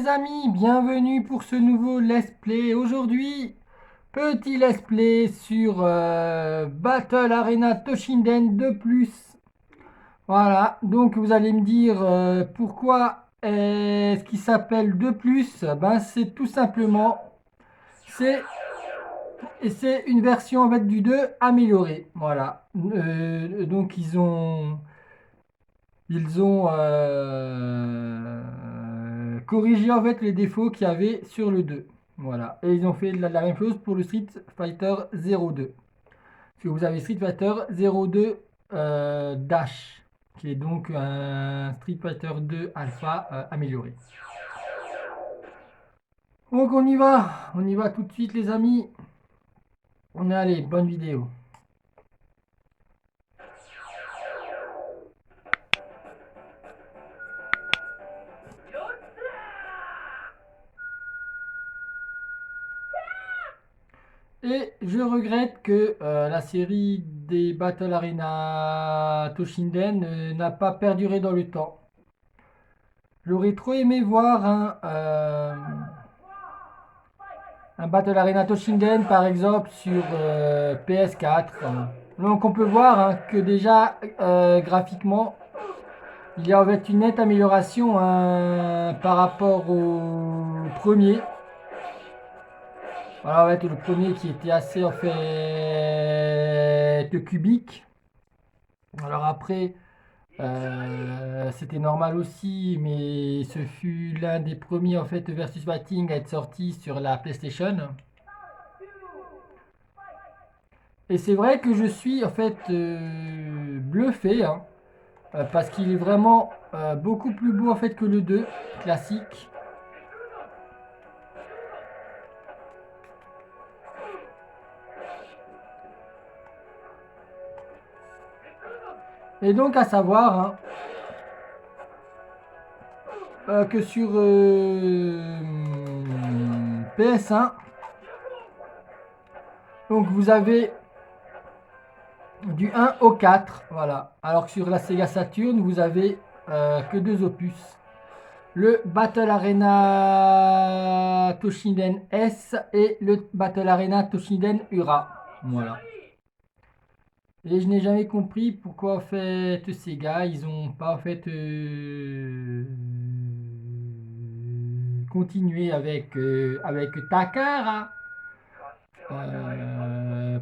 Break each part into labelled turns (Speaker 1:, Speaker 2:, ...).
Speaker 1: amis, bienvenue pour ce nouveau Let's Play. Aujourd'hui, petit Let's Play sur Battle Arena Toshinden 2+. Voilà, donc vous allez me dire pourquoi est-ce qu'il s'appelle 2+. Ben c'est tout simplement, c'est c'est une version en fait du 2 améliorée. Voilà, donc ils ont corrigé en fait les défauts qu'il y avait sur le 2. Voilà. Et ils ont fait la même chose pour le Street Fighter 02. Parce que vous avez Street Fighter 02 Dash, qui est donc un Street Fighter 2 Alpha amélioré. Donc on y va tout de suite les amis. On est allé, bonne vidéo. Et je regrette que la série des Battle Arena Toshinden n'a pas perduré dans le temps. J'aurais trop aimé voir un Battle Arena Toshinden par exemple sur PS4. Donc on peut voir que déjà graphiquement il y a en fait une nette amélioration par rapport au premier. Voilà, en fait, le premier qui était assez en fait cubique. Alors après, c'était normal aussi, mais ce fut l'un des premiers en fait versus fighting à être sorti sur la PlayStation. Et c'est vrai que je suis en fait bluffé, parce qu'il est vraiment beaucoup plus beau en fait que le 2 classique. Et donc à savoir que sur PS1, donc vous avez du 1 au 4, voilà. Alors que sur la Sega Saturn, vous avez que deux opus. Le Battle Arena Toshinden S et le Battle Arena Toshinden Ura. Voilà. Et je n'ai jamais compris pourquoi en fait ces gars, ils ont pas en fait continué avec Takara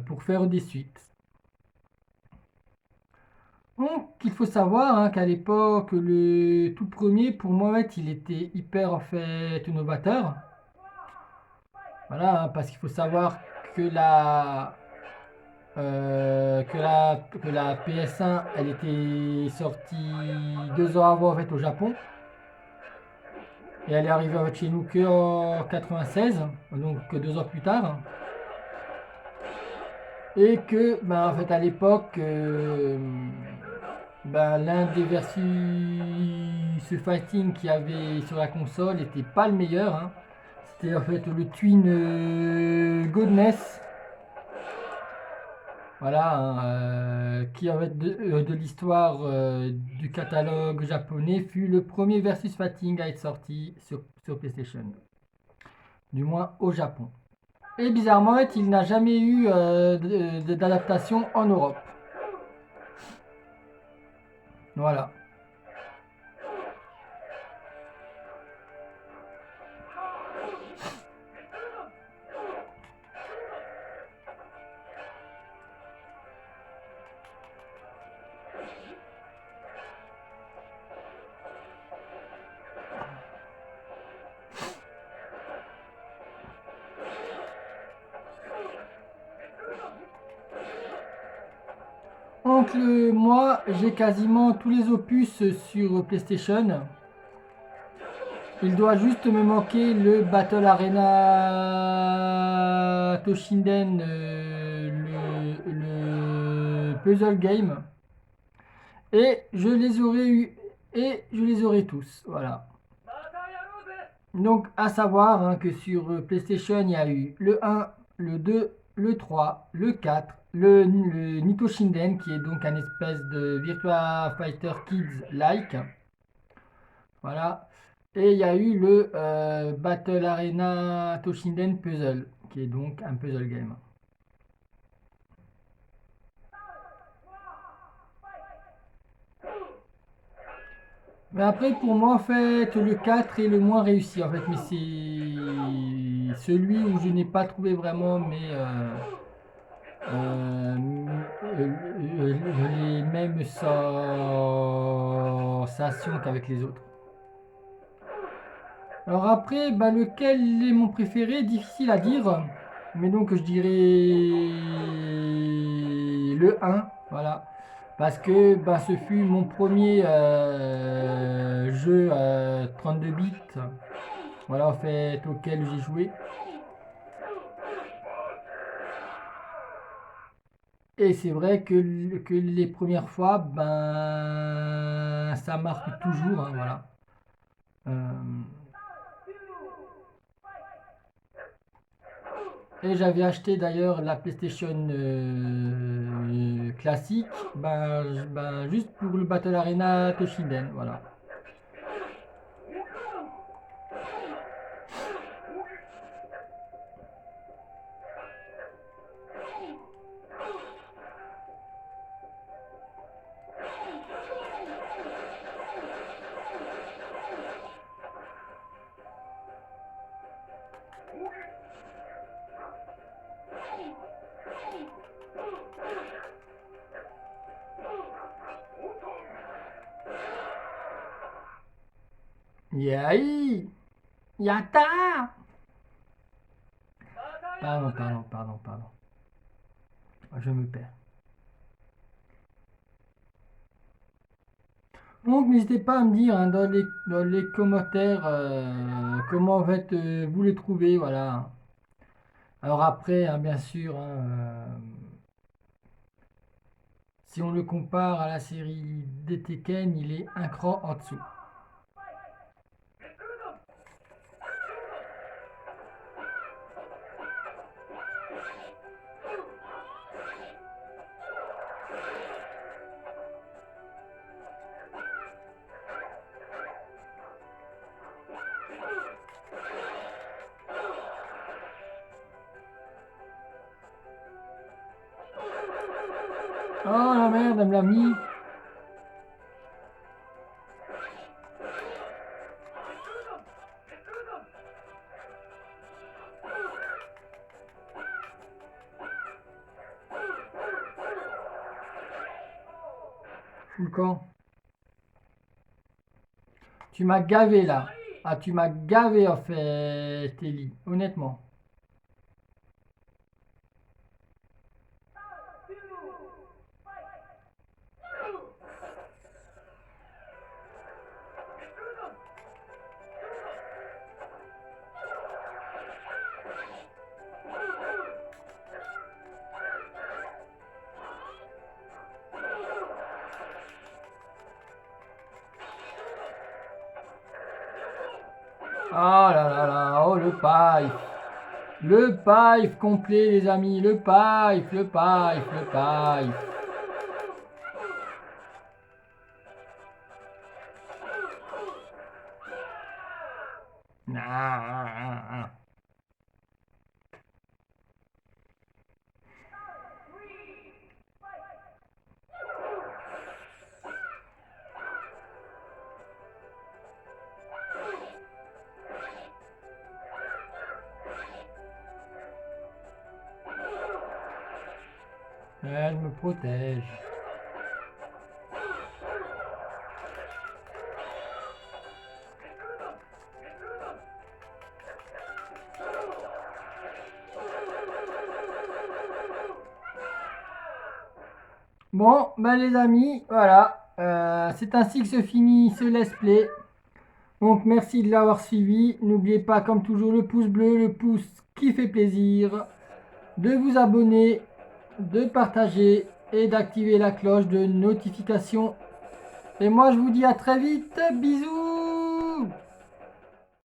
Speaker 1: pour faire des suites. Donc, il faut savoir qu'à l'époque, le tout premier, pour moi, en fait, il était hyper en fait novateur. Voilà, parce qu'il faut savoir que la PS1, elle était sortie 2 ans avant en fait au Japon. Et elle est arrivée en fait, chez nous que en 96, donc 2 ans plus tard. Et que, ben, en fait, à l'époque, ben, l'un des versus fighting qu'il y avait sur la console n'était pas le meilleur. C'était en fait le Twin Godness. Voilà, qui en fait de l'histoire du catalogue japonais fut le premier versus fighting à être sorti sur PlayStation. Du moins au Japon. Et bizarrement, en fait, il n'a jamais eu d'adaptation en Europe. Voilà. Donc moi, j'ai quasiment tous les opus sur PlayStation. Il doit juste me manquer le Battle Arena Toshinden, le puzzle game. Et je les aurais eu et je les aurais tous. Voilà. Donc à savoir que sur PlayStation, il y a eu le 1, le 2, le 3, le 4, le Nito Shinden qui est donc un espèce de Virtua Fighter Kids like. Voilà. Et il y a eu le Battle Arena Toshinden Puzzle, qui est donc un puzzle game. Mais après, pour moi, en fait, le 4 est le moins réussi, en fait. Mais c'est celui où je n'ai pas trouvé vraiment les mêmes sensations qu'avec les autres. Alors après, bah, lequel est mon préféré? Difficile à dire. Mais donc, je dirais le 1. Voilà. Parce que bah, ce fut mon premier jeu 32 bits. Voilà, en fait, auquel j'ai joué. Et c'est vrai que les premières fois, ben, ça marque toujours, hein, voilà. Euh, et j'avais acheté d'ailleurs la PlayStation classique, ben, juste pour le Battle Arena Toshinden, voilà. Yai! Yatta! Pardon. Je me perds. Donc n'hésitez pas à me dire hein, dans les commentaires comment en fait, vous les trouvez, voilà. Alors après, hein, bien sûr, hein, si on le compare à la série des Tekken, il est un cran en dessous. Oh la merde, elle me l'a mis. Fous le camp. Tu m'as gavé là. Ah, tu m'as gavé en fait, Ellie, honnêtement. Oh là là là, oh le pipe. Le pipe complet, les amis. Le pipe, le pipe, le pipe. Ah. Elle me protège. Bon, ben les amis, voilà. C'est ainsi que se finit ce let's play. Donc merci de l'avoir suivi. N'oubliez pas, comme toujours, le pouce bleu, le pouce qui fait plaisir, de vous abonner, de partager et d'activer la cloche de notification. Et moi, je vous dis à très vite. Bisous!